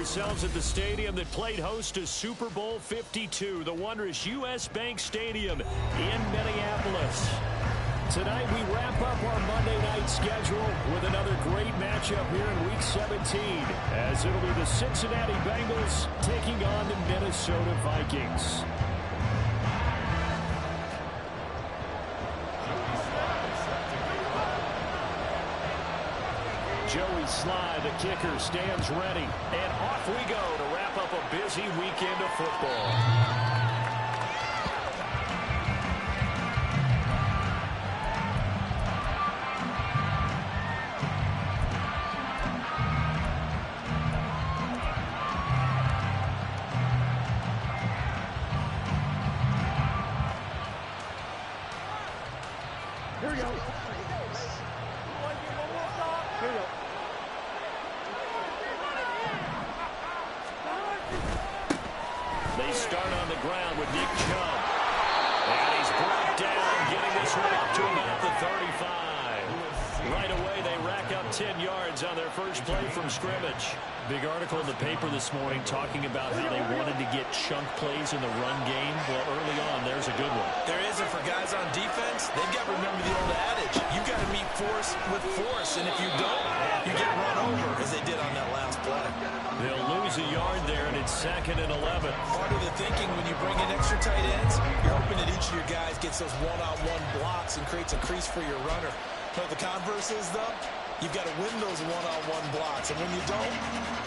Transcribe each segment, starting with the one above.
ourselves at the stadium that played host to Super Bowl 52, the wondrous U.S. Bank Stadium in Minneapolis. Tonight we wrap up our Monday night schedule with another great matchup here in Week 17, as it'll be the Cincinnati Bengals taking on the Minnesota Vikings. Joey Sly, the kicker, stands ready. And off we go to wrap up a busy weekend of football. Here we go. Here we go. They start on the ground with Nick Chubb. And he's brought down, getting this one up to about the 35. Right away, they rack up 10 yards on their first play from scrimmage. Big article in the paper this morning talking about how they wanted to get chunk plays in the run game. Well, early on, there's a good one. There is, and for guys on defense, they've got to remember the old adage. You've got to meet force with force, and if you don't, you get run over, as they did on that last play. They'll lose a yard there, and it's 2nd and 11. Part of the thinking when you bring in extra tight ends, you're hoping that each of your guys gets those one-on-one blocks and creates a crease for your runner. But the converse is, though, you've got to win those one-on-one blocks, and when you don't,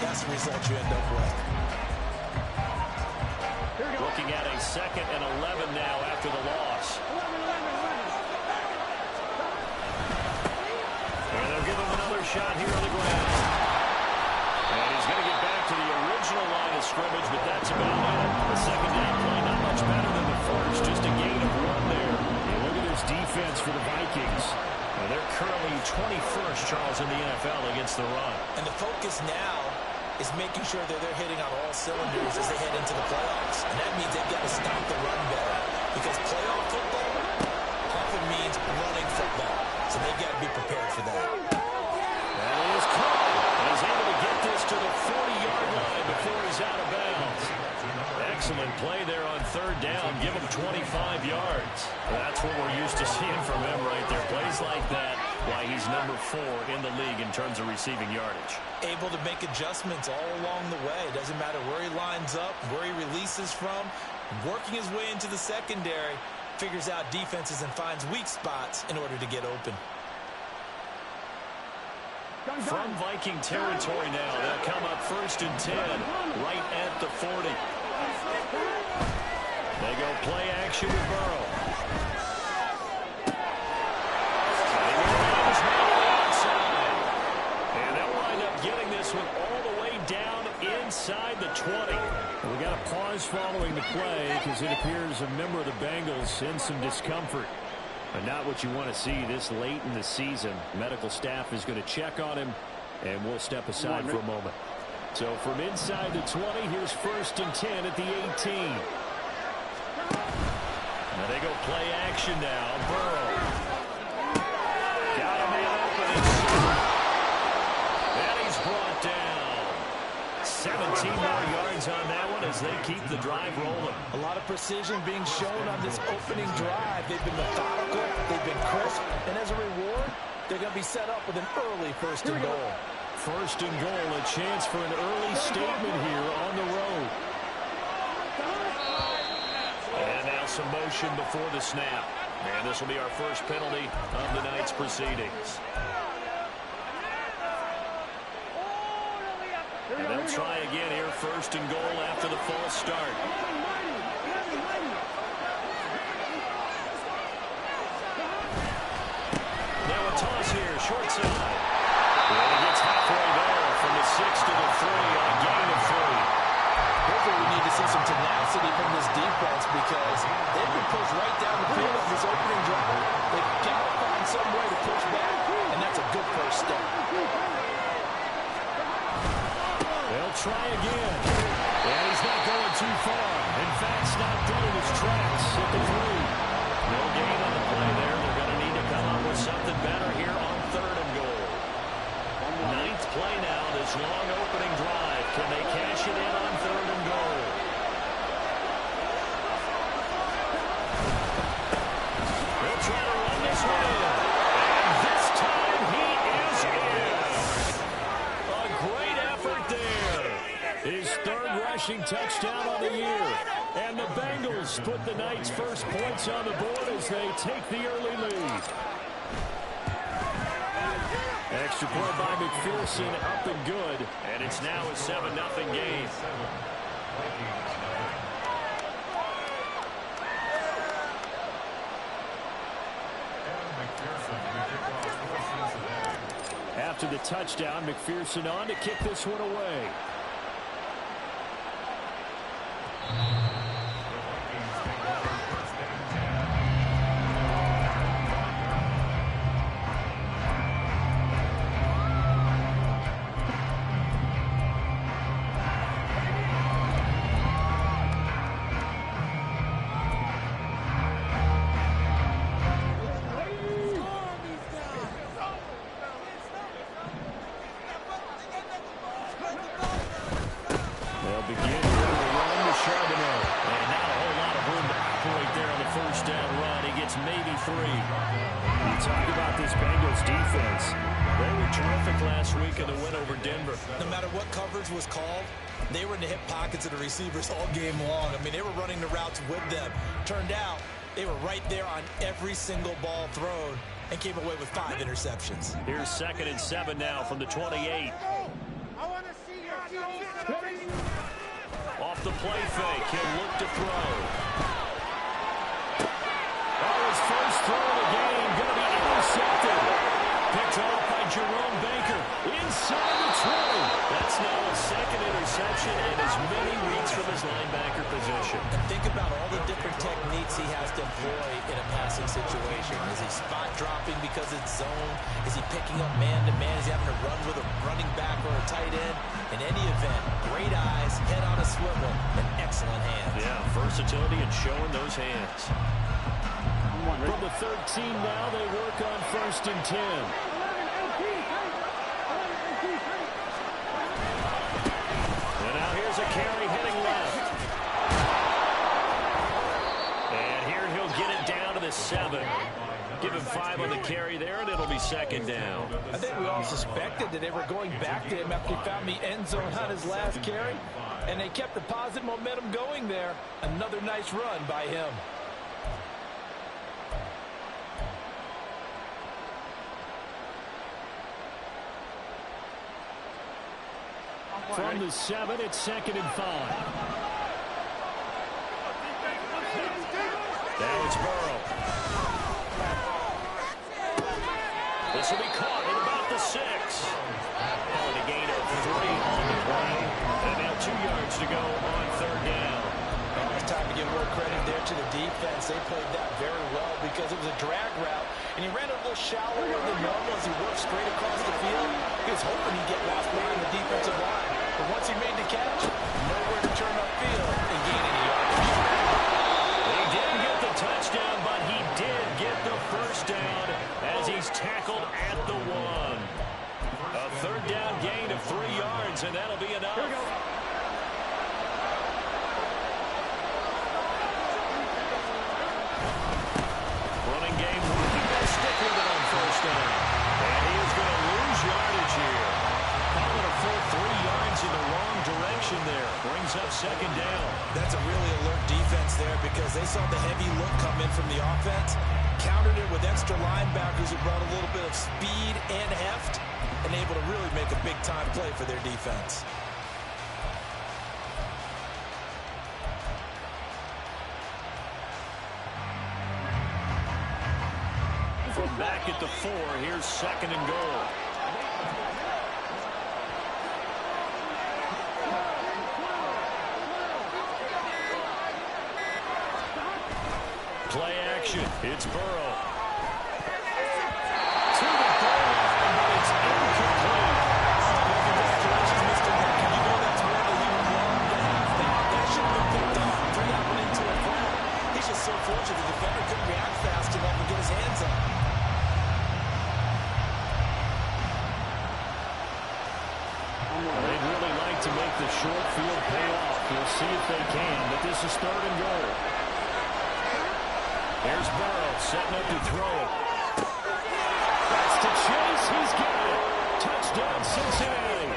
that's the result you end up with. Looking at a 2nd and 11 now after the loss. And they'll give him another shot here on the ground. And he's going to get back to the original line of scrimmage, but that's about it. The second down play, not much better than the first, just a gain of 1 there. And look at this defense for the Vikings. Now they're currently 21st, Charles, in the NFL against the run. And the focus now is making sure that they're hitting on all cylinders as they head into the playoffs. And that means they've got to stop the run better. Because playoff football often means running football. So they've got to be prepared for that. That is caught. And he's able to get this to the 40-yard line before he's out of bounds. Excellent play there on 3rd down. Give him 25 yards. That's what we're used to seeing from him right there. Plays like that, why he's number 4 in the league in terms of receiving yardage. Able to make adjustments all along the way. Doesn't matter where he lines up, where he releases from. Working his way into the secondary, figures out defenses and finds weak spots in order to get open. From Viking territory now, they'll come up 1st and 10, right at the 40. They go play action with Burrow. And they'll wind up getting this one all the way down inside the 20. We got a pause following the play because it appears a member of the Bengals in some discomfort. But not what you want to see this late in the season. Medical staff is going to check on him, and we'll step aside for a moment. So from inside the 20, here's 1st and 10 at the 18. Now they go play action now. Burrow. Got a man open. And he's brought down. 17 more yards on that one as they keep the drive rolling. A lot of precision being shown on this opening drive. They've been methodical, they've been crisp, and as a reward, they're going to be set up with an early 1st and goal. 1st and goal, a chance for an early statement here on the road. And now some motion before the snap. And this will be our first penalty of the night's proceedings. And they'll try again here, 1st and goal after the false start. Now a toss here, short side. And he gets halfway there from the 6 to the 3 on a gain of 3. Hopefully we need to see some tenacity from this defense because they've been pushed right down the field of this opening drive. They've got to find some way to push back, and that's a good first step. They'll try again. And he's not going too far. In fact, stopped dead in his tracks at the 3. No gain on the play there. They're going to need to come up with something better here on 3rd and goal. 9th play now, this long opening drive Can they cash it in on 3rd and goal? They'll try to run this one in. And this time he is in. A great effort there. His 3rd rushing touchdown on the year. And the Bengals put the night's first points on the board as they take the early lead. Extra point by McPherson, up and good. And it's now a 7-0 game. After the touchdown, McPherson on to kick this one away. Was called, they were in the hip pockets of the receivers all game long. I mean, they were running the routes with them. Turned out they were right there on every single ball thrown and came away with 5 interceptions. Here's 2nd and 7 now from the 28. Off the play fake, he'll look to throw. Oh, his first throw of the game going to be intercepted. Picked off by Jerome Baker inside the 20. That's now a 2nd interception and as many reads from his linebacker position. And think about all the different techniques he has to employ in a passing situation. Is he spot dropping because it's zone? Is he picking up man-to-man? Is he having to run with a running back or a tight end? In any event, great eyes, head on a swivel, and excellent hands. Yeah, versatility and showing those hands. From the 13 now, they work on 1st and 10. And now here's a carry heading left. And here he'll get it down to the 7. Give him 5 on the carry there, and it'll be 2nd down. I think we all suspected that they were going back to him after he found the end zone on his last carry. And they kept the positive momentum going there. Another nice run by him. From the 7, it's 2nd and 5. Now it's Burrow. This will be caught at about the 6. And a gain of 3 on the play. And now 2 yards to go on 3rd down. Well, it's time to give more credit there to the defense. They played that very well because it was a drag route. And he ran a little shallower than normal as he worked straight across the field. He was hoping he'd get lost behind the defensive line. But once he made the catch, nowhere to turn upfield and gain any yardage. He didn't get the touchdown, but he did get the 1st down as he's tackled at the 1. A 3rd down gain of 3 yards, and that'll be enough. Here we go. Running game working. They'll stick with it on 1st down. And he is going to lose yardage here. Calling a full 3 yards in the wrong direction there. Brings up 2nd down. That's a really alert defense there because they saw the heavy look come in from the offense, countered it with extra linebackers who brought a little bit of speed and heft, and able to really make a big-time play for their defense. From back at the 4, here's 2nd and goal. Play action. It's Burrow. To the goal line, but it's incomplete. Congratulations, Mr. Mark. You know that's more than he would love to have. That should have been picked off. Bring that one into a crowd. He's just so fortunate the defender couldn't react fast enough and get his hands up. They'd really like to make the short field pay off. We'll see if they can, but this is 3rd and goal. There's Burrow setting up to throw it. That's to Chase. He's got it. Touchdown, Cincinnati.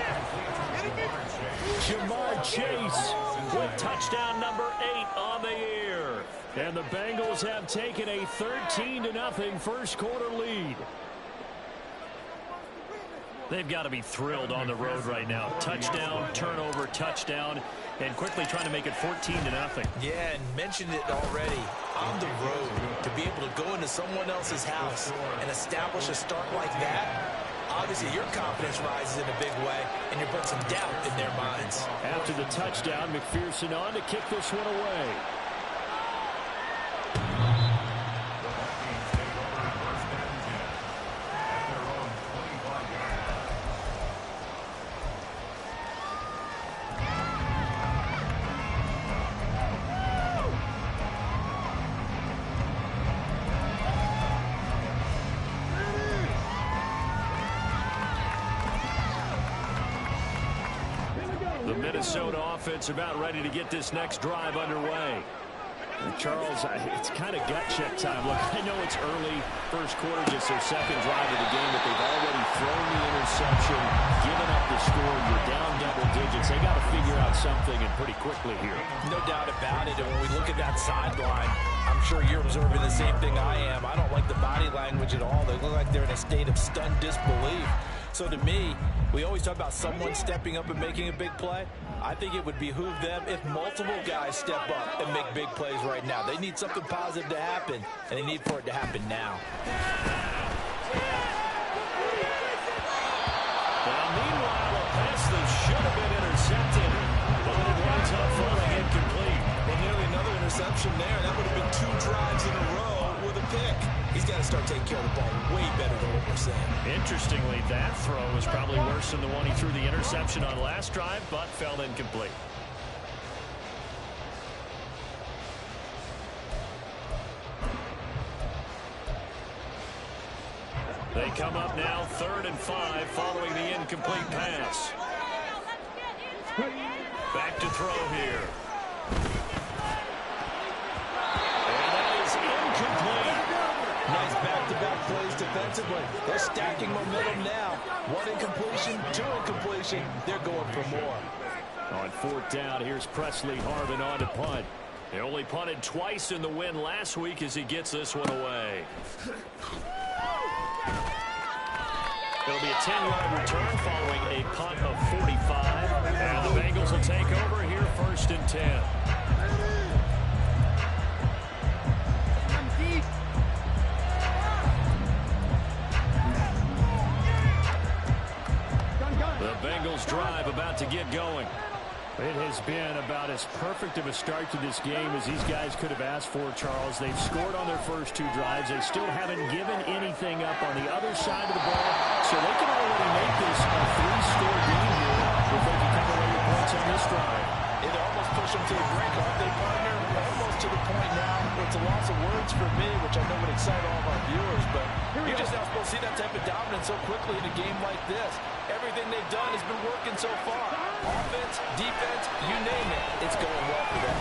Jamar Chase with touchdown number 8 on the year. And the Bengals have taken a 13-0 first quarter lead. They've got to be thrilled on the road right now. Touchdown, turnover, touchdown, and quickly trying to make it 14-0. Yeah, and mentioned it already. On the road, to be able to go into someone else's house and establish a start like that, obviously your confidence rises in a big way, and you put some doubt in their minds. After the touchdown, McPherson on to kick this one away. The Minnesota offense about ready to get this next drive underway. And Charles, it's kind of gut check time. Look, I know it's early, first quarter, just their second drive of the game, but they've already thrown the interception, given up the score. You're down double digits. They got to figure out something, and pretty quickly here. No doubt about it. And when we look at that sideline, I'm sure you're observing the same thing I am. I don't like the body language at all. They look like they're in a state of stunned disbelief. So to me, we always talk about someone stepping up and making a big play. I think it would behoove them if multiple guys step up and make big plays right now. They need something positive to happen, and they need for it to happen now. Well, meanwhile, a pass that should have been intercepted, but it winds up falling incomplete. Well, nearly another interception there. That would have been 2 drives in a row with a pick. He's got to start taking care of the ball way better than what we're saying. Interestingly, that throw was probably worse than the one he threw the interception on last drive, but fell incomplete. They come up now 3rd and 5 following the incomplete pass. Back to throw here. And that is incomplete. Nice back-to-back plays defensively. They're stacking momentum now. 1 incompletion, 2 incompletion. They're going for more. On 4th down, here's Presley Harvin on to punt. They only punted twice in the win last week as he gets this one away. It'll be a 10-yard return following a punt of 45. And the Bengals will take over here 1st and 10. The Bengals drive about to get going. It has been about as perfect of a start to this game as these guys could have asked for, Charles. They've scored on their first 2 drives. They still haven't given anything up on the other side of the ball, so they can already make this a 3-score game here if they can come away with points on this drive. They almost push them to the brink, aren't they, partner? Almost to the point now where it's a loss of words for me, which I know would excite all of our viewers, but you're just not supposed to see that type of dominance so quickly in a game like this. Everything they've done has been working so far. Offense, defense, you name it, it's going well for them.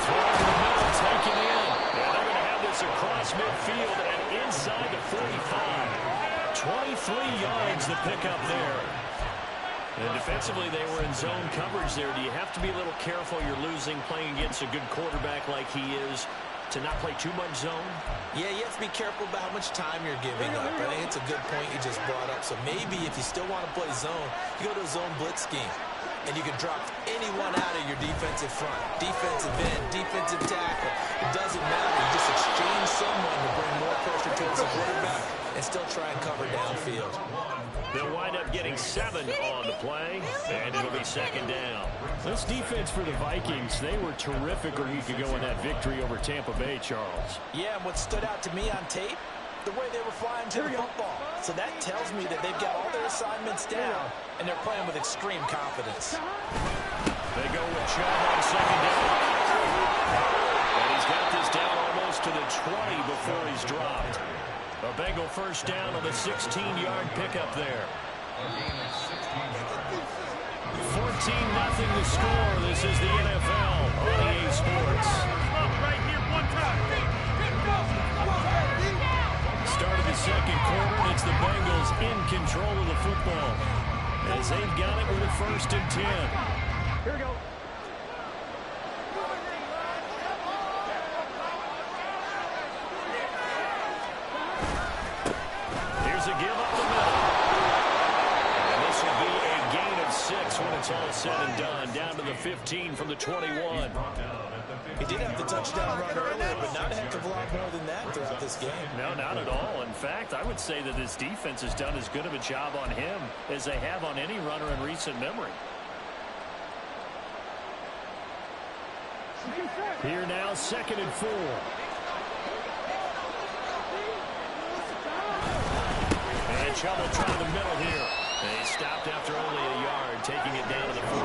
Throw in the middle, taken in. And they're going to have this across midfield and inside the 45. 23 yards the pickup there. And defensively, they were in zone coverage there. Do you have to be a little careful? You're losing, playing against a good quarterback like he is, to not play too much zone? Yeah, you have to be careful about how much time you're giving up. I think it's a good point you just brought up. So maybe if you still want to play zone, you go to a zone blitz scheme. And you can drop anyone out of your defensive front. Defensive end, defensive tackle. It doesn't matter. You just exchange someone to bring more pressure towards the quarterback and still try and cover downfield. They'll wind up getting 7 on the play, and it'll be 2nd down. This defense for the Vikings, they were terrific a week ago in that victory over Tampa Bay, Charles. Yeah, and what stood out to me on tape, the way they were flying to the football. So that tells me that they've got all their assignments down, and they're playing with extreme confidence. They go with Chubb on 2nd down. And he's got this down almost to the 20 before he's dropped. A Bengal 1st down on the 16-yard pickup there. the score. This is the NFL on EA Sports. Right here, one time. Start of the second quarter, and it's the Bengals in control of the football as they've got it with a 1st and 10. Here we go. Here's a give up the middle. And this will be a gain of 6 when it's all said and done. Down to the 15 from the 21. He did have the touchdown run earlier, but not a heck of a lot more than that throughout this game. No, not at all. In fact, I would say that this defense has done as good of a job on him as they have on any runner in recent memory. Here now, 2nd and 4. And trouble trying the middle here. They stopped after only a yard, taking it down to the 14.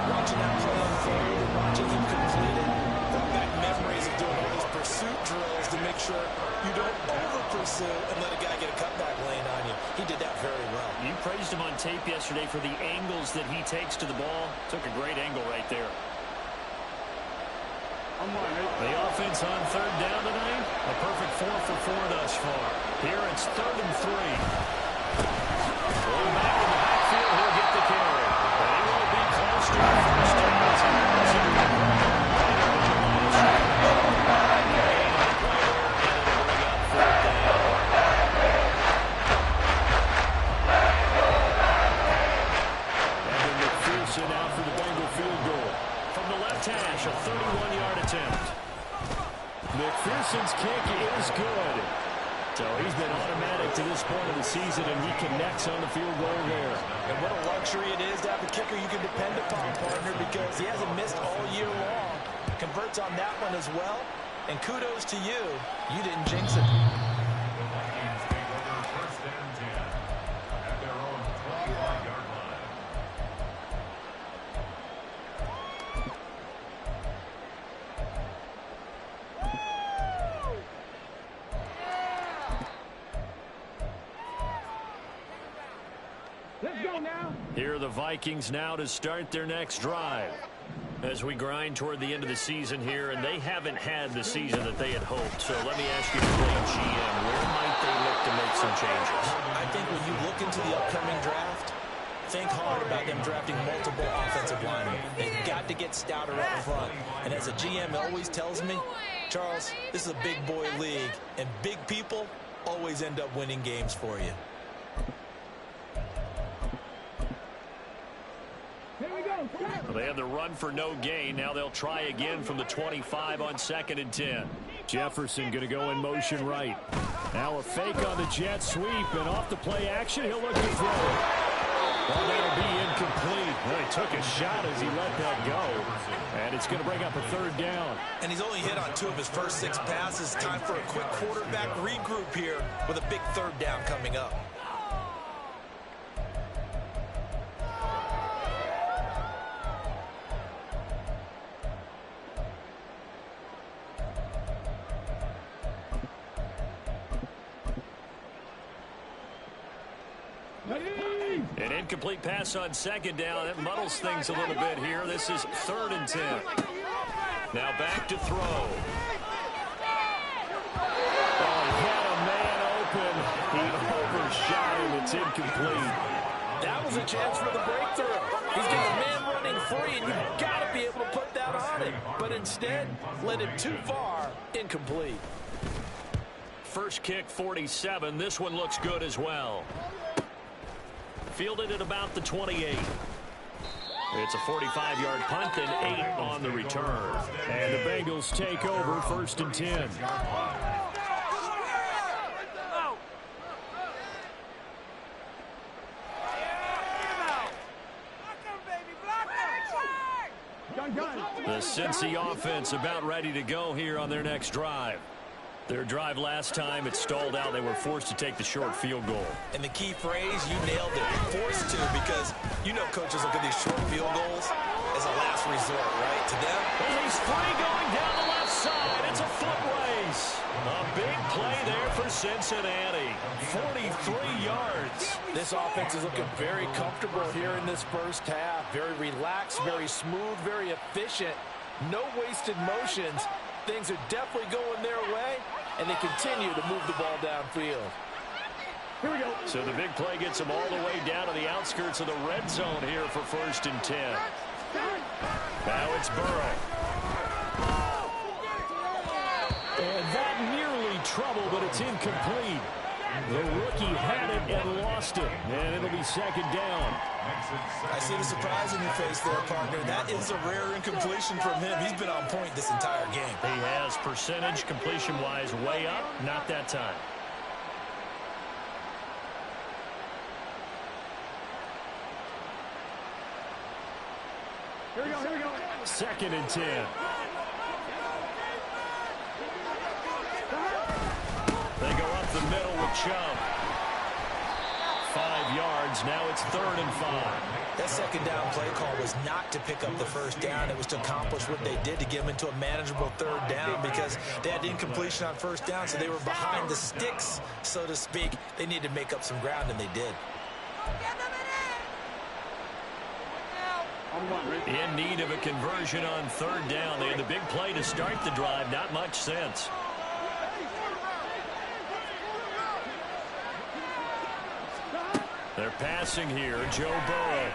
Watching that play unfold and watching him complete it, brought back memories of doing all these pursuit drills to make sure you don't over-pursue and let a guy get a cutback lane on you. He did that very well. You praised him on tape yesterday for the angles that he takes to the ball. Took a great angle right there. The offense on 3rd down tonight, a perfect 4 for 4 thus far. Here it's 3rd and 3. Going back in the backfield, he'll get the carry. And he will be close to the 1st down. As he runs into the ground. And McPherson out for the Bengal field goal. From the left hash, a 31-yard attempt. McPherson's kick is good. So he's been automatic to this point of the season, and he connects on the field goal there. And what a luxury it is to have a kicker you can depend upon, partner, because he hasn't missed all year long. Converts on that one as well. And kudos to you. You didn't jinx it. Let's go now. Here are the Vikings now to start their next drive. As we grind toward the end of the season here, and they haven't had the season that they had hoped. So let me ask you, GM, where might they look to make some changes? I think when you look into the upcoming draft, think hard about them drafting multiple offensive linemen. They've got to get stouter up front. And as a GM always tells me, Charles, this is a big boy league, and big people always end up winning games for you. Well, they had the run for no gain. Now they'll try again from the 25 on 2nd and 10. Jefferson going to go in motion right. Now a fake on the jet sweep, and off the play action, he'll look to throw. Well, that'll be incomplete. Well, he took a shot as he let that go. And it's going to bring up a 3rd down. And he's only hit on 2 of his first 6 passes. Time for a quick quarterback regroup here with a big 3rd down coming up. An incomplete pass on 2nd down. That muddles things a little bit here. This is 3rd and 10. Now back to throw. Oh, he had a man open. He overshot him. It's incomplete. That was a chance for the breakthrough. He's got a man running free, and you've got to be able to put that on him. But instead, led it too far, incomplete. First kick, 47. This one looks good as well. Fielded at about the 28. It's a 45-yard punt and 8 on the return. And the Bengals take over 1st and 10. The Cincy offense about ready to go here on their next drive. Their drive last time, it stalled out. They were forced to take the short field goal. And the key phrase, you nailed it, forced to, because you know coaches look at these short field goals as a last resort, right? To them, Well, he's free going down the left side. It's a foot race. A big play there for Cincinnati. 43 yards. This offense is looking very comfortable here in this first half. Very relaxed, very smooth, very efficient. No wasted motions. Things are definitely going their way, and they continue to move the ball downfield. Here we go. So the big play gets them all the way down to the outskirts of the red zone here for 1st and 10. Now it's Burrow. And that nearly trouble, but it's incomplete. The rookie had it and lost it, and it'll be 2nd down. I see the surprise in your face there, partner. That is a rare incompletion from him. He's been on point this entire game. He has percentage completion-wise way up, not that time. Here we go, here we go. 2nd and 10. They go up the middle with Chubb. 5 yards. Now it's 3rd and 5. That 2nd down play call was not to pick up the 1st down. It was to accomplish what they did to get them into a manageable 3rd down because they had incompletion on 1st down, so they were behind the sticks, so to speak. They needed to make up some ground, and they did. In need of a conversion on 3rd down. They had the big play to start the drive. Not much sense. They're passing here. Joe Burrow.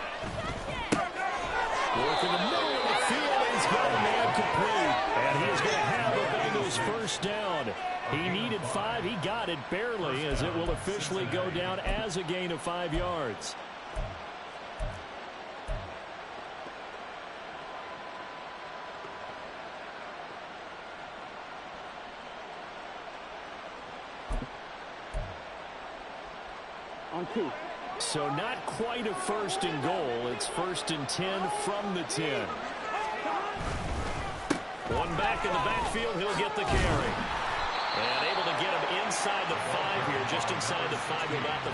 Working the middle of the field. He's got a man complete. And he is going to have the Bengals 1st down. He needed 5. He got it barely, as it will officially go down as a gain of 5 yards. On 2. So not quite a 1st and goal. It's 1st and 10 from the 10. One back in the backfield. He'll get the carry. And able to get him inside the 5 here. Just inside the 5, about the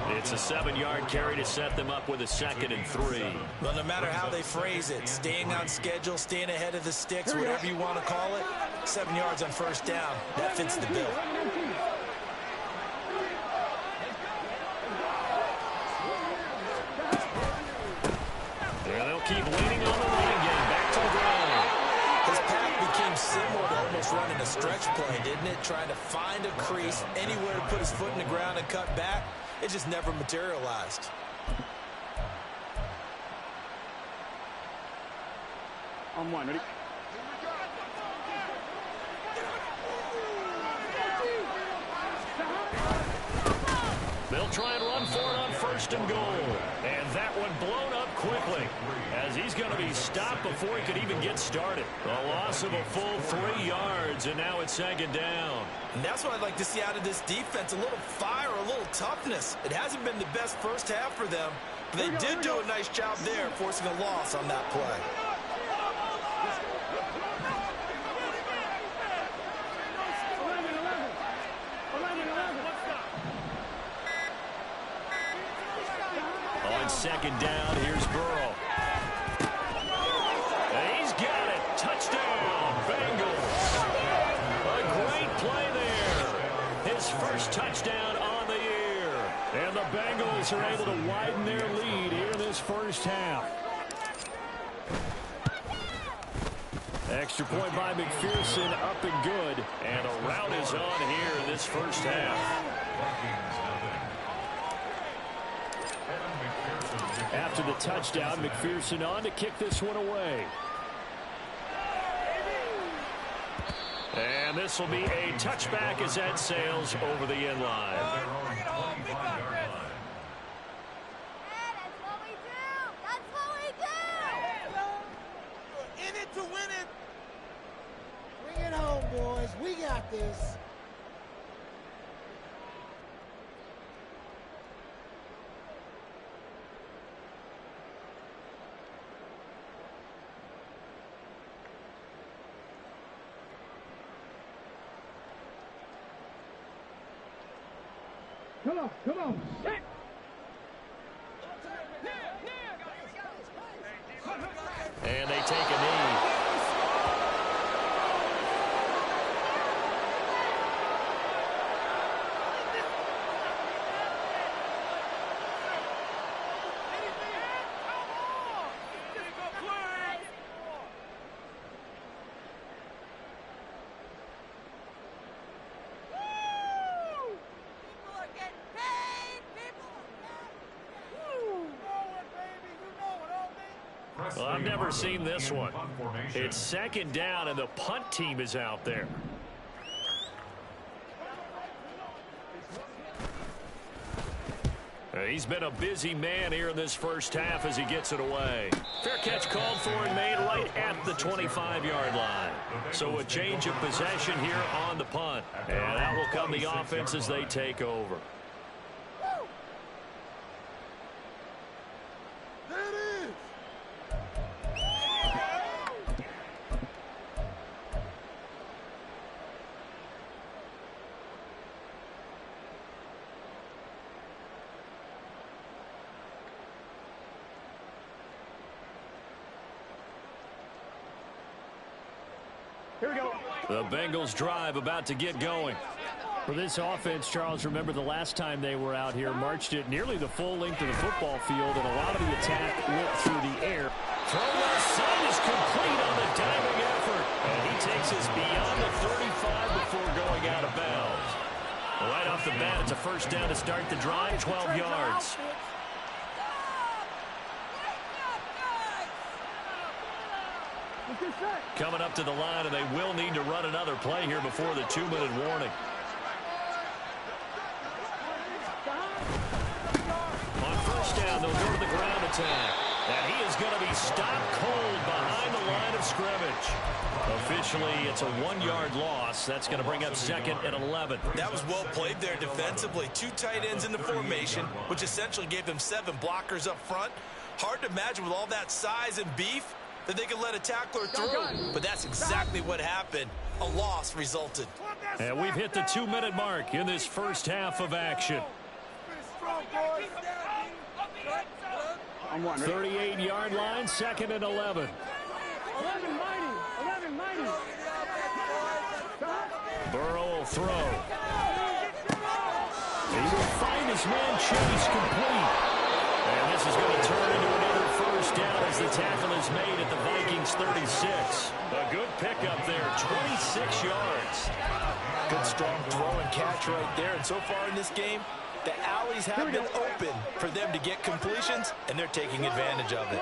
4. It's a 7-yard carry to set them up with a 2nd and 3. Well, no matter how they phrase it, staying on schedule, staying ahead of the sticks, whatever you want to call it, 7 yards on 1st down. That fits the bill. Keep leaning on the running game. Back to the ground. His path became similar to almost running a stretch play, didn't it? Trying to find a crease, anywhere to put his foot in the ground and cut back. It just never materialized. On 1, ready? They'll try and run for it on 1st and goal. And that one blown up quickly, as he's going to be stopped before he could even get started. A loss of a full 3 yards, and now it's 2nd down. And that's what I'd like to see out of this defense, a little fire, a little toughness. It hasn't been the best first half for them, but they did do a nice job there, forcing a loss on that play. On 2nd down, here's Burrow. And he's got it. Touchdown, Bengals. A great play there. His 1st touchdown on the year. And the Bengals are able to widen their lead here in this 1st half. Extra point by McPherson, up and good. And a rout is on here in this 1st half. After the touchdown, McPherson on to kick this one away. And this will be a touchback as that sails over the end line. In it to win it. Bring it home, boys. We got this. Come on. And they take a knee. Well, I've never seen this one. It's second down, and the punt team is out there. He's been a busy man here in this first half as he gets it away. Fair catch called for and made right at the 25-yard line. So a change of possession here on the punt. And out will come the offense as they take over. Here we go. The Bengals drive about to get going. For this offense, Charles, remember the last time they were out here, marched it nearly the full length of the football field, and a lot of the attack went through the air. Throw left side is complete on the diving effort. And he takes us beyond the 35 before going out of bounds. Right off the bat, it's a first down to start the drive, 12 yards. Coming up to the line, and they will need to run another play here before the 2-minute warning. On first down, they'll go to the ground attack. And he is going to be stopped cold behind the line of scrimmage. Officially, it's a 1-yard loss. That's going to bring up second and 11. That was well played there defensively. 2 tight ends in the formation, which essentially gave them 7 blockers up front. Hard to imagine with all that size and beef that they could let a tackler through. But that's exactly what happened. A loss resulted. And we've hit the 2-minute mark in this first half of action. 38-yard line, second and 11. 11 mighty. Burrow will throw. He will find his man Chase complete. And this is going to turn into another first down as the tackle is made at the Vikings 36. A good pickup there, 26 yards. Good strong throw and catch right there. And so far in this game, the alleys have been open for them to get completions, and they're taking advantage of it.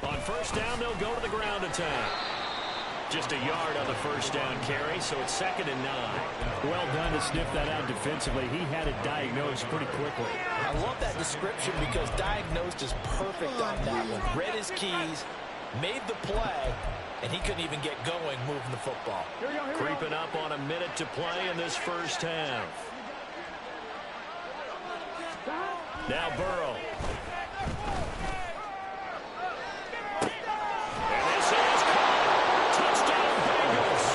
On first down, they'll go to the ground attack. Just a yard on the first down carry, so it's second and 9. Well done to sniff that out defensively. He had it diagnosed pretty quickly. I love that description because diagnosed is perfect on that one. Read his keys, made the play, and he couldn't even get going moving the football. Creeping up on a minute to play in this first half. Now Burrow. And this is caught. Touchdown Bengals.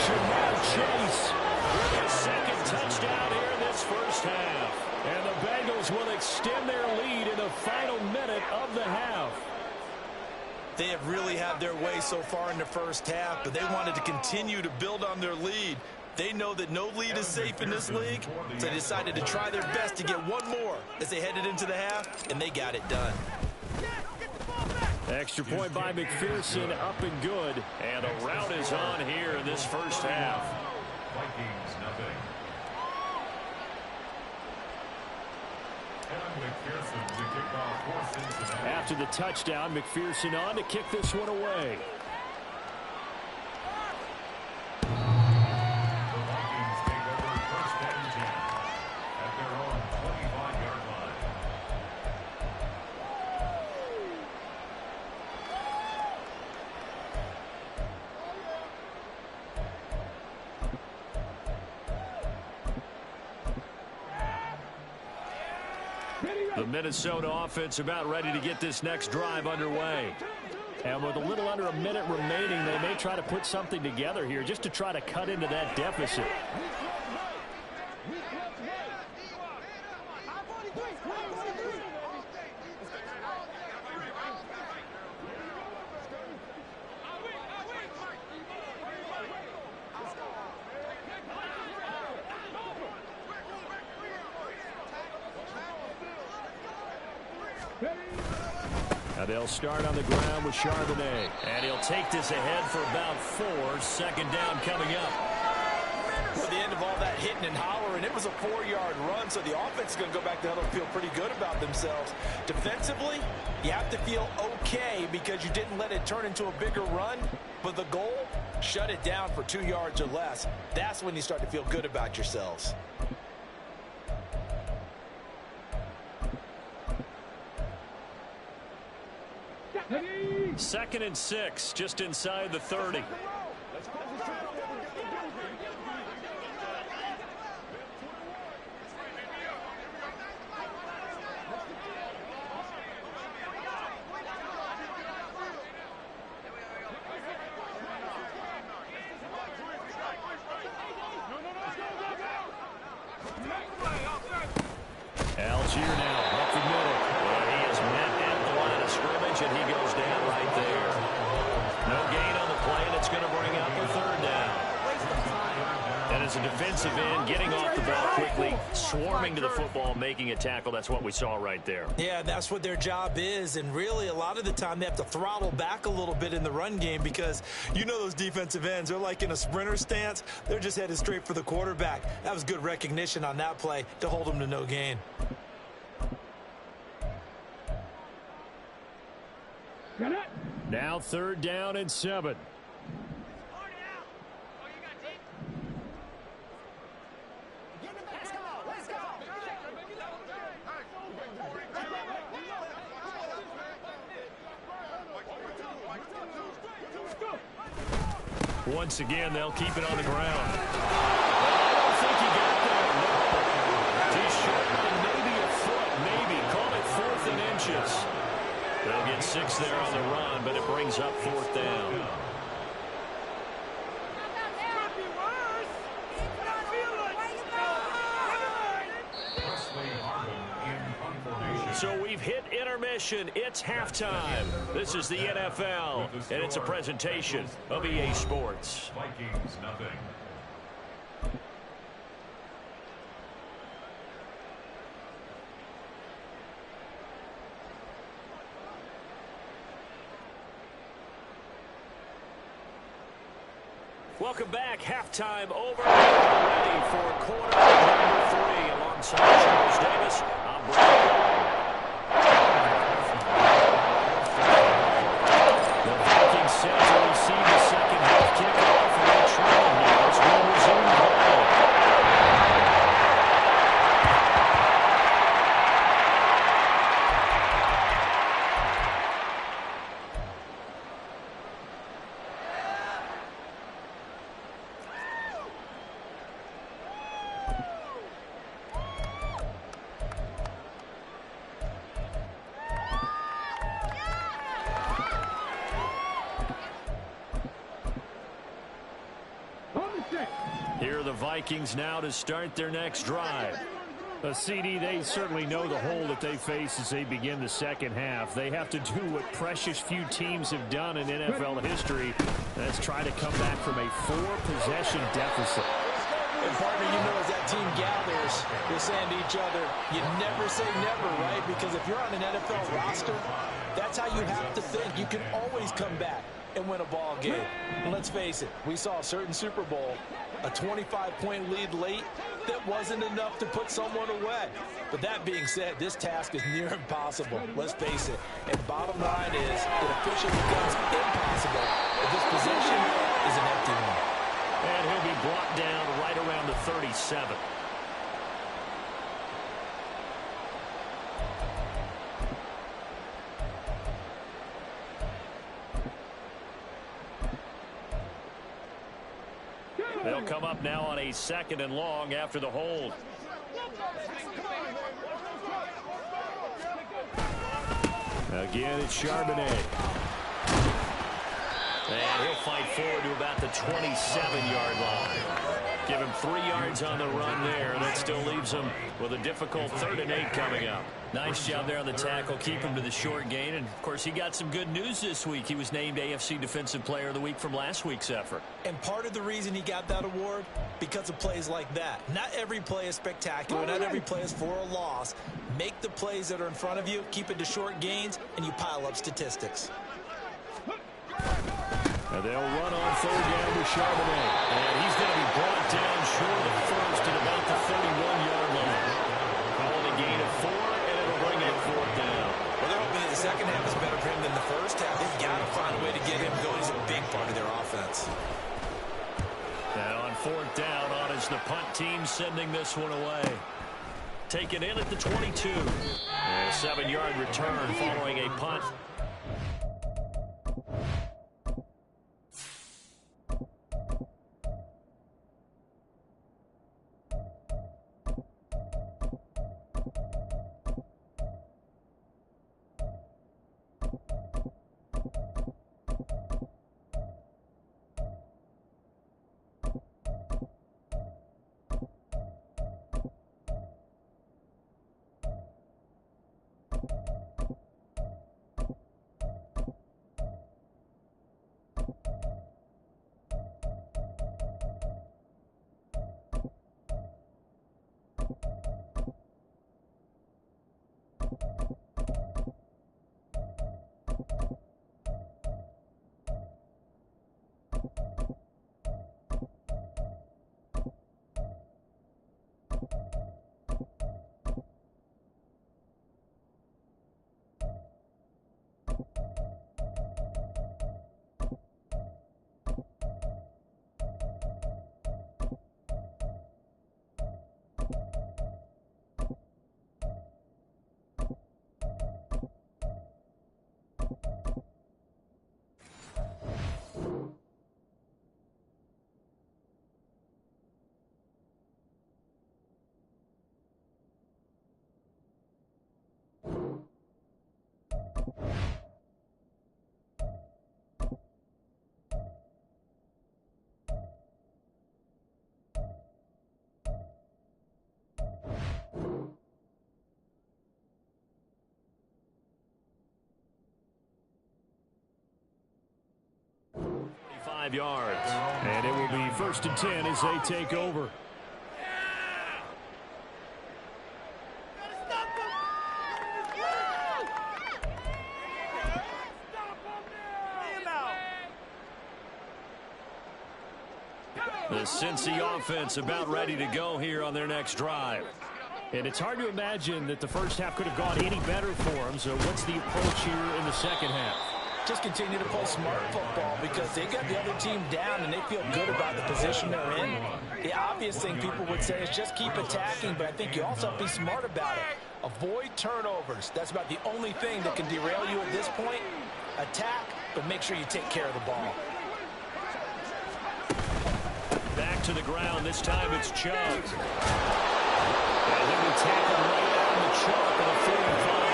Jamar Chase with his second touchdown here in this first half. And the Bengals will extend their lead in the final minute of the half. They have really had their way so far in the first half, but they wanted to continue to build on their lead. They know that no lead is safe in this league, so they decided to try their best to get one more as they headed into the half, and they got it done. Extra point by McPherson, up and good. And a rout is on here in this first half. Vikings nothing. After the touchdown, McPherson on to kick this one away. The Vikings take over first and 10 at their own 25-yard line. The Minnesota offense about ready to get this next drive underway. And with a little under a minute remaining, they may try to put something together here just to try to cut into that deficit. Now they'll start on the ground with Charbonnet. And he'll take this ahead for about 4. Second down coming up. For the end of with all that hitting and hollering. It was a 4-yard run, so the offense is going to go back to huddle and feel pretty good about themselves. Defensively, you have to feel okay because you didn't let it turn into a bigger run. But the goal, shut it down for 2 yards or less. That's when you start to feel good about yourselves. Second and 6, just inside the 30. Algier now up the middle. He is met at the line of scrimmage, and he goes down right there. No gain on the play, and it's going to bring up a third down. And as a defensive end, getting off the ball quickly, swarming to the football, making a tackle. That's what we saw right there. Yeah, that's what their job is. And really, a lot of the time, they have to throttle back a little bit in the run game because you know those defensive ends, they're like in a sprinter stance. They're just headed straight for the quarterback. That was good recognition on that play to hold them to no gain. Now third down and 7. Once again, they'll keep it on the ground. I don't think he got there. No. Too short by maybe a foot, maybe. Call it 4th and inches. They'll get 6 there on the run, but it brings up 4th down. So we've hit intermission. It's halftime. This is the NFL, and it's a presentation of EA Sports. Vikings, nothing. Welcome back. Halftime over. Ready for quarter number 3 alongside Charles Davis. I'm Brad. The Vikings set to receive the second half kickoff, and they're trailing here as we resume play. Here are the Vikings now to start their next drive. CD, they certainly know the hole that they face as they begin the second half. They have to do what precious few teams have done in NFL history. That's try to come back from a 4-possession deficit. And partner, you know, as that team gathers, they're saying to each other, you never say never, right? Because if you're on an NFL roster, that's how you have to think. You can always come back and win a ball game. And let's face it, we saw a certain Super Bowl, a 25-point lead late that wasn't enough to put someone away. But that being said, this task is near impossible. Let's face it. And bottom line is, it officially becomes impossible if this possession is an empty one. And he'll be brought down right around the 37. They'll come up now on a 2nd and long after the hold. Again, it's Charbonnet. And he'll fight forward to about the 27-yard line. Give him 3 yards on the run there. That still leaves him with a difficult 3rd and 8 coming up. Nice job there on the tackle. Keep him to the short gain. And, of course, he got some good news this week. He was named AFC Defensive Player of the Week from last week's effort. And part of the reason he got that award, because of plays like that. Not every play is spectacular. Not every play is for a loss. Make the plays that are in front of you, keep it to short gains, and you pile up statistics. And they'll run on 3rd down with Charbonnet. And he's going to be brought down short of as the punt team sending this one away. Taken in at the 22. A 7-yard return following a punt. Yards. And it will be 1st and 10 as they take over. The Cincy offense about ready to go here on their next drive. And it's hard to imagine that the first half could have gone any better for them. So what's the approach here in the second half? Just continue to play smart football because they got the other team down and they feel good about the position they're in. The obvious thing people would say is just keep attacking, but I think you also have to be smart about it. Avoid turnovers. That's about the only thing that can derail you at this point. Attack, but make sure you take care of the ball. Back to the ground. This time it's Chubb. And then we tackle right out in the chalk on a 45.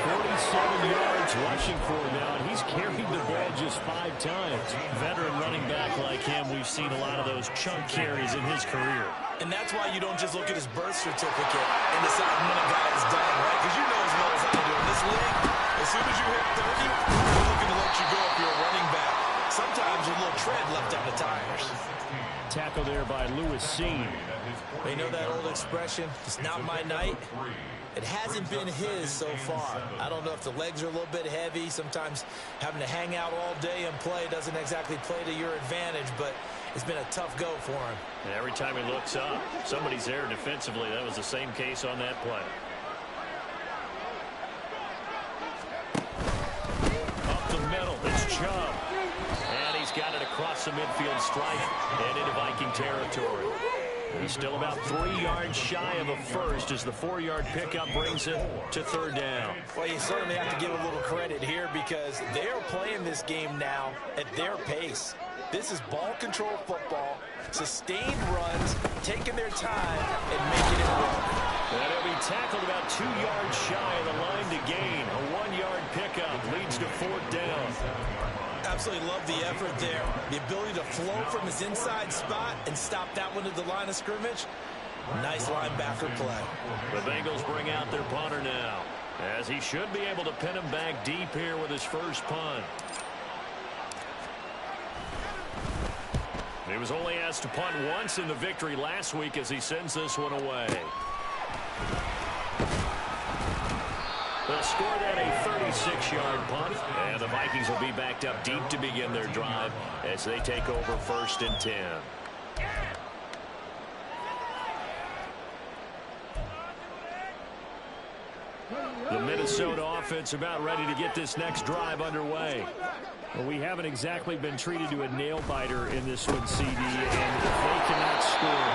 47 yards rushing for him now, and he's carried the ball just 5 times. Veteran running back like him, we've seen a lot of those chunk carries in his career. And that's why you don't just look at his birth certificate and decide when a guy is done, right? Because you know as well as I do, in this league, as soon as you hit 30, they're looking to let you go if you're a running back. Sometimes a little tread left on the tires. Tackle there by Lewis Seen. They know that old expression, it's not my night. It hasn't been his so far. I don't know if the legs are a little bit heavy. Sometimes having to hang out all day and play doesn't exactly play to your advantage, but it's been a tough go for him. And every time he looks up, somebody's there defensively. That was the same case on that play. Up the middle, it's Chubb. And he's got it across the midfield stripe and into Viking territory. He's still about 3 yards shy of a first as the 4-yard pickup brings it to 3rd down. Well, you certainly have to give a little credit here because they are playing this game now at their pace. This is ball control football, sustained runs, taking their time and making it work. And he'll be tackled about 2 yards shy of the line to gain. A 1-yard pickup leads to 4th down. Absolutely love the effort there. The ability to flow from his inside spot and stop that one at the line of scrimmage. Nice linebacker play. The Bengals bring out their punter now, as he should be able to pin him back deep here with his first punt. He was only asked to punt once in the victory last week as he sends this one away. They'll score that a 36-yard punt, and the Vikings will be backed up deep to begin their drive as they take over 1st and 10. The Minnesota offense about ready to get this next drive underway. Well, we haven't exactly been treated to a nail-biter in this one, CD, and if they cannot score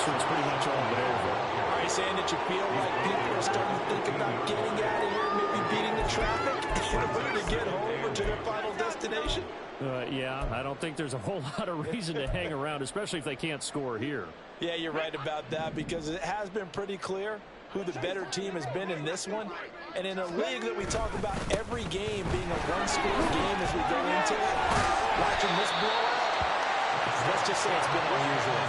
one's pretty much all but over. Are you saying that you feel like people are starting to think about getting out of here, maybe beating the traffic in order to get home or to their final destination? Yeah, I don't think there's a whole lot of reason to hang around, especially if they can't score here. Yeah, you're right about that, because it has been pretty clear who the better team has been in this one. And in a league that we talk about every game being a one-score game as we go into it, watching this blowout, let's just say it's been unusual.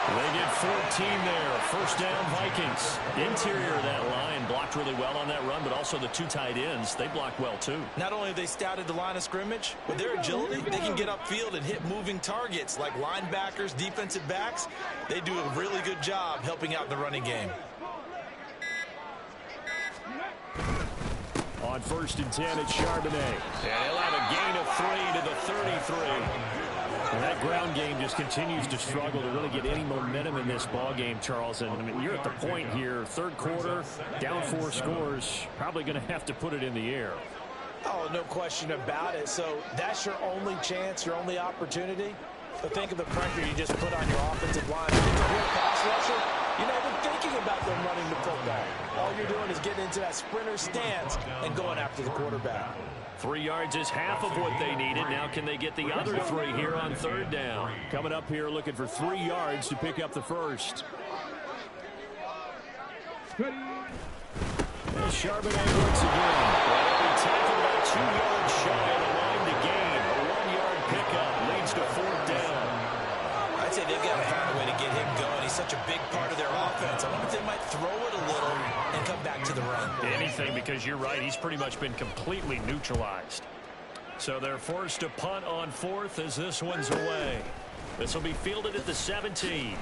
They get 14 there. First down, Vikings. Interior of that line blocked really well on that run, but also the two tight ends, they blocked well too. Not only have they scouted the line of scrimmage, with their agility, they can get upfield and hit moving targets like linebackers, defensive backs. They do a really good job helping out in the running game. On 1st and 10, it's Charbonnet. And he'll have a gain of 3 to the 33. And that ground game just continues to struggle to really get any momentum in this ball game, Charles. And I mean, you're at the point here, third quarter, down 4 scores, probably going to have to put it in the air. Oh, no question about it. So that's your only chance, your only opportunity. But think of the pressure you just put on your offensive line. If it's a real pass rusher, you're not even thinking about them running the football. All you're doing is getting into that sprinter stance and going after the quarterback. 3 yards is half of what they needed. Now can they get the other 3 here on 3rd down? Coming up here looking for 3 yards to pick up the first. And Charbonnet once again. Well, he tackled about 2 yards shy of the line to gain. A 1-yard pickup leads to 4th down. I'd say they've got to find a way to get him going. He's such a big part of their offense. I wonder if they might throw it a little and come back to the run. Anything, because you're right. He's pretty much been completely neutralized. So they're forced to punt on 4th as this one's away. This will be fielded at the 17.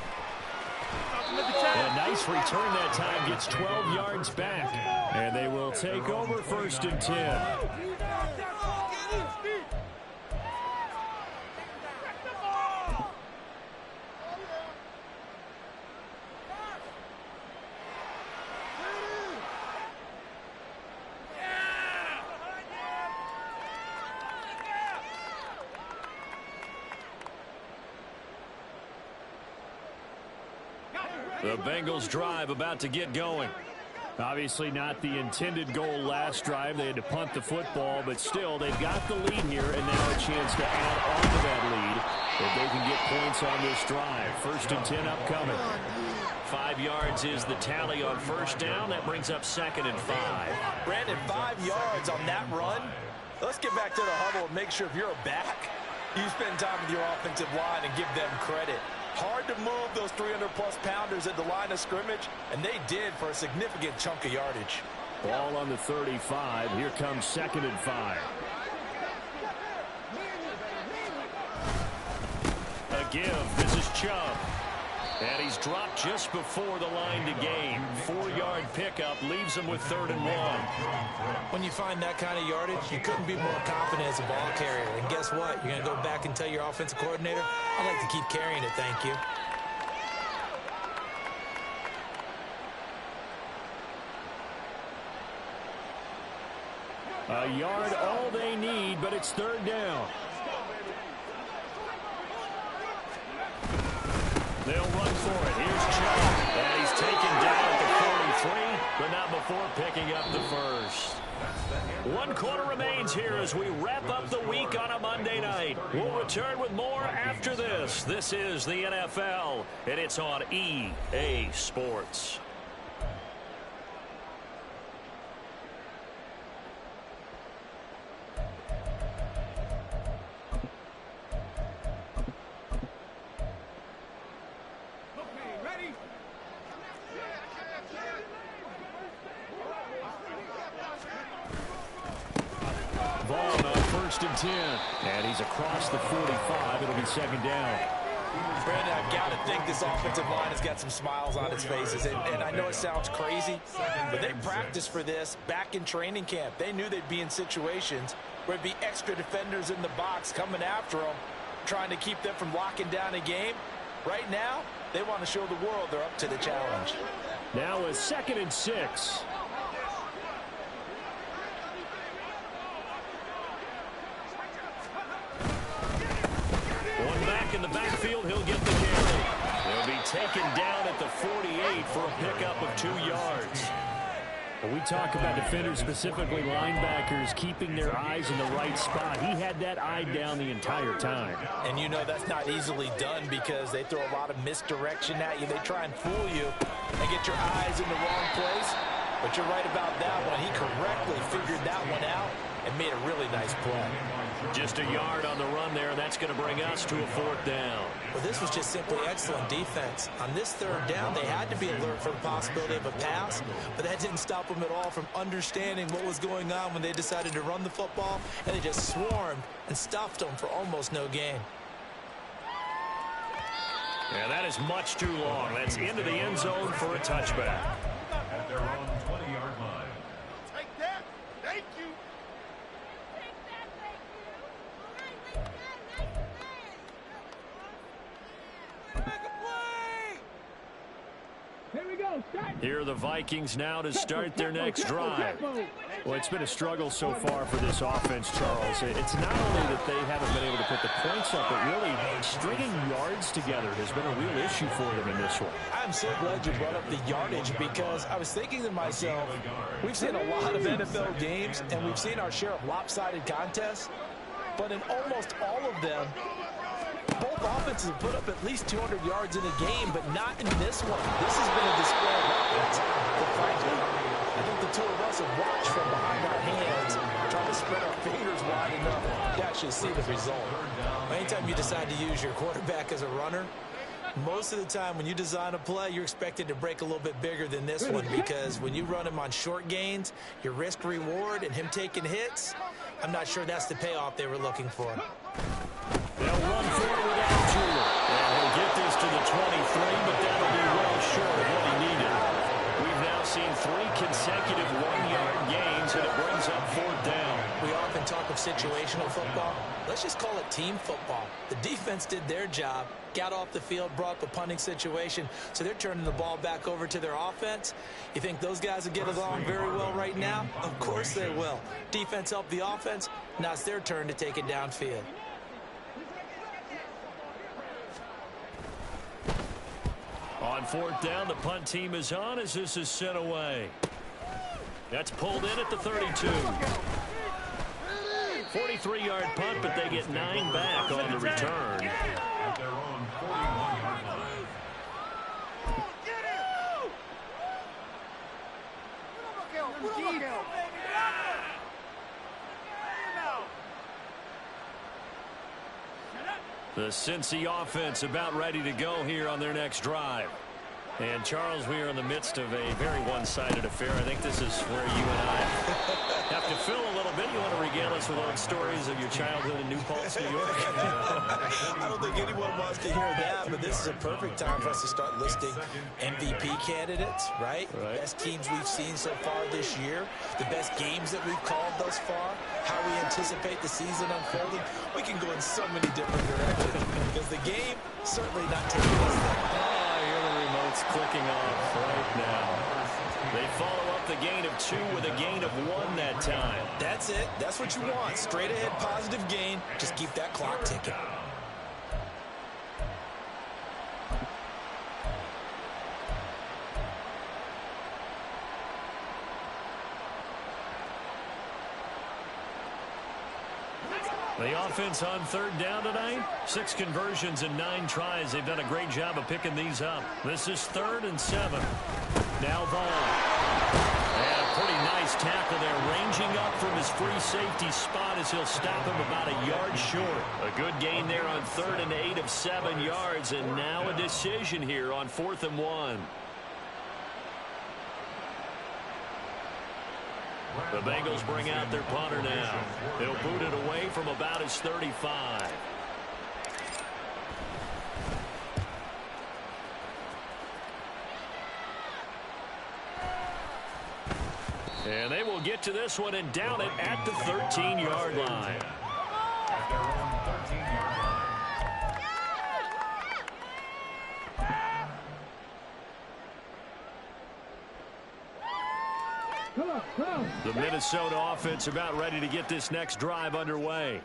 A nice return that time. Gets 12 yards back. And they will take over 1st and 10. The Bengals drive about to get going. Obviously not the intended goal last drive. They had to punt the football, but still they've got the lead here and now a chance to add on to that lead if they can get points on this drive. 1st and 10 upcoming. 5 yards is the tally on 1st down. That brings up 2nd and 5. Brandon, 5 yards on that run. Let's get back to the huddle and make sure if you're a back, you spend time with your offensive line and give them credit. Hard to move those 300-plus pounders at the line of scrimmage, and they did for a significant chunk of yardage. Ball on the 35. Here comes 2nd and 5. A give. This is Chubb. And he's dropped just before the line to gain. 4-yard pickup leaves him with 3rd and 1. When you find that kind of yardage, you couldn't be more confident as a ball carrier. And guess what? You're going to go back and tell your offensive coordinator, I'd like to keep carrying it, thank you. A yard all they need, but it's 3rd down. They'll run for it. Here's Chubb. And he's taken down at the 43, but not before picking up the first. 1 quarter remains here as we wrap up the week on a Monday night. We'll return with more after this. This is the NFL, and it's on EA Sports. Vaughn on 1st and 10. And he's across the 45. It'll be 2nd down. Brandon, I've got to think this offensive line has got some smiles on its faces. And I know it sounds crazy, but they practiced for this back in training camp. They knew they'd be in situations where it'd be extra defenders in the box coming after them, trying to keep them from locking down a game. Right now, they want to show the world they're up to the challenge. Now a 2nd and 6. One back in the backfield. He'll get the carry. He'll be taken down at the 48 for a pickup of 2 yards. When we talk about defenders, specifically linebackers, keeping their eyes in the right spot, he had that eye down the entire time. And you know that's not easily done because they throw a lot of misdirection at you. They try and fool you and get your eyes in the wrong place. But you're right about that one. He correctly figured that one out and made a really nice play. Just a yard on the run there. That's going to bring us to a 4th down. Well, this was just simply excellent defense. On this 3rd down, they had to be alert for the possibility of a pass, but that didn't stop them at all from understanding what was going on when they decided to run the football, and they just swarmed and stuffed them for almost no gain. Yeah, that is much too long. That's into the end zone for a touchback. At their own 20-yard line. Take that. Thank you. Here we go. Start. Here are the Vikings now to start their next drive. Well, it's been a struggle so far for this offense, Charles. It's not only that they haven't been able to put the points up, but really stringing yards together has been a real issue for them in this one. I'm so glad you brought up the yardage because I was thinking to myself, we've seen a lot of NFL games and we've seen our share of lopsided contests, but in almost all of them, both offenses have put up at least 200 yards in a game, but not in this one. This has been a display of offense. But frankly, I think the two of us have watched from behind our hands, trying to spread our fingers wide enough to actually see the result. Anytime you decide to use your quarterback as a runner, most of the time when you design a play, you're expected to break a little bit bigger than this one because when you run him on short gains, your risk-reward and him taking hits, I'm not sure that's the payoff they were looking for. They'll run forward out to him. And he'll get this to the 23, but that'll be well short of what he needed. We've now seen 3 consecutive 1-yard gains, and it brings up 4th down. We often talk of situational football. Let's just call it team football. The defense did their job, got off the field, brought up a punting situation, so they're turning the ball back over to their offense. You think those guys will get along very well right now? Of course they will. Defense helped the offense. Now it's their turn to take it downfield. On 4th down, the punt team is on as this is sent away. That's pulled in at the 32. 43-yard punt, but they get 9 back on the return. At their own 41-yard line. The Cincy offense about ready to go here on their next drive. And, Charles, we are in the midst of a very one-sided affair. I think this is where you and I have to fill a little bit. You want to regale us with old stories of your childhood in New Paltz, New York? I don't think anyone wants to hear that, but this is a perfect time for us to start listing MVP candidates, right? Best teams we've seen so far this year, the best games that we've called thus far, how we anticipate the season unfolding. We can go in so many different directions because the game certainly not taking us there. It's clicking off right now. They follow up the gain of 2 with a gain of 1 that time. That's it. That's what you want. Straight ahead positive gain. Just keep that clock ticking. The offense on 3rd down tonight, 6 conversions and 9 tries. They've done a great job of picking these up. This is 3rd and 7. Now Vaughn. And a pretty nice tackle there, ranging up from his free safety spot as he'll stop him about a yard short. A good gain there on 3rd and 8 of 7 yards, and now a decision here on 4th and 1. The Bengals bring out their punter now. They'll boot it away from about his 35. And they will get to this one and down it at the 13-yard line. At their own 13-yard line. Come on. The Minnesota offense about ready to get this next drive underway.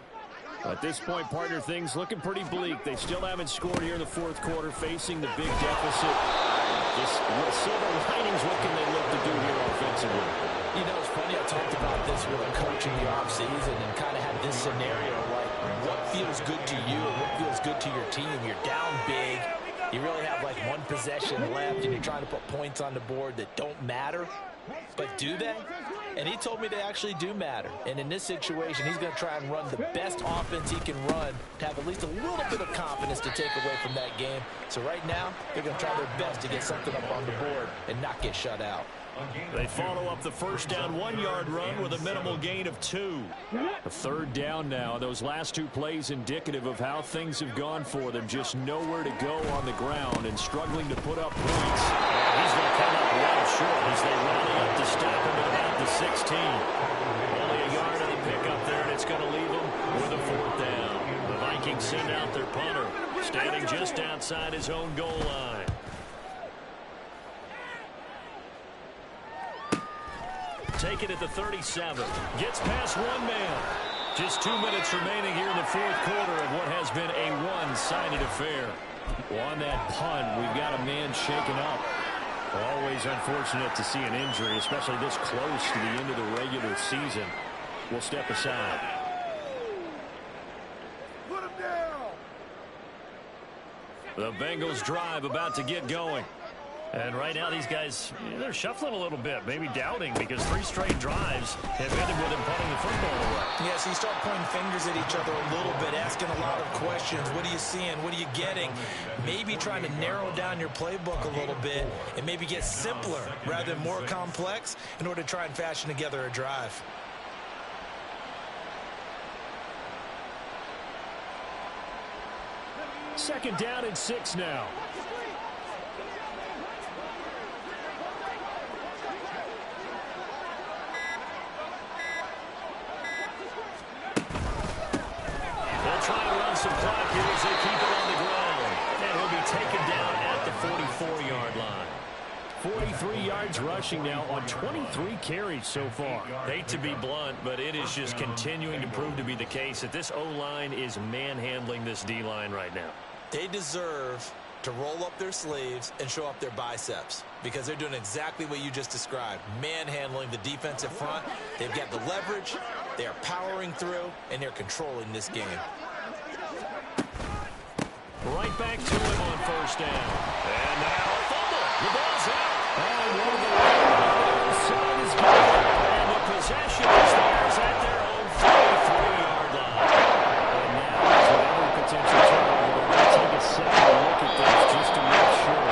At this point, partner, things looking pretty bleak. They still haven't scored here in the fourth quarter, facing the big deficit. Just silver linings, what can they look to do here offensively? You know, it's funny, I talked about this with a coach in the offseason and kind of had this scenario, like what feels good to you and what feels good to your team. You're down big. You really have like one possession left, and you're trying to put points on the board that don't matter. But do they? And he told me they actually do matter. And in this situation, he's going to try and run the best offense he can run to have at least a little bit of confidence to take away from that game. So right now, they're going to try their best to get something up on the board and not get shut out. They follow up the first down 1-yard run with a minimal gain of 2. A third down now. Those last 2 plays indicative of how things have gone for them. Just nowhere to go on the ground and struggling to put up points. He's going to come up well short as they rally up to stop him at about the 16. Only a yard of the pickup there, and it's going to leave them with a 4th down. The Vikings send out their punter, standing just outside his own goal line. Take it at the 37. Gets past one man. Just 2 minutes remaining here in the fourth quarter of what has been a one-sided affair. On that punt, we've got a man shaken up. Always unfortunate to see an injury, especially this close to the end of the regular season. We'll step aside. Put him down. The Bengals drive about to get going. And right now, these guys, they're shuffling a little bit, maybe doubting, because 3 straight drives have ended with them punting the football away. Yeah, so you start pointing fingers at each other a little bit, asking a lot of questions. What are you seeing? What are you getting? Maybe trying to narrow down your playbook a little bit and maybe get simpler rather than more complex in order to try and fashion together a drive. Second down and 6 now. Some clock here as they keep it on the ground. And he'll be taken down at the 44-yard line. 43 yards rushing now on 23 carries so far. Hate to be blunt, but it is just continuing to prove to be the case that this O-line is manhandling this D-line right now. They deserve to roll up their sleeves and show up their biceps because they're doing exactly what you just described, manhandling the defensive front. They've got the leverage, they're powering through, and they're controlling this game. Right back to him on first down. And now a fumble. The ball's out. And one of the side is good. And the possession is theirs at their own 43-yard line. And now, with every potential turnover, we're going to take a second look at this just to make sure.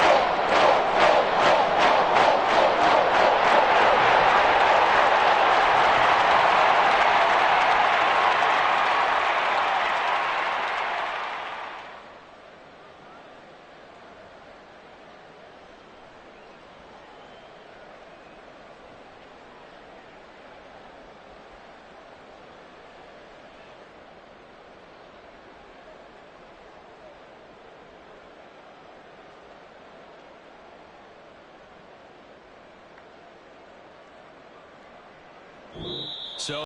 So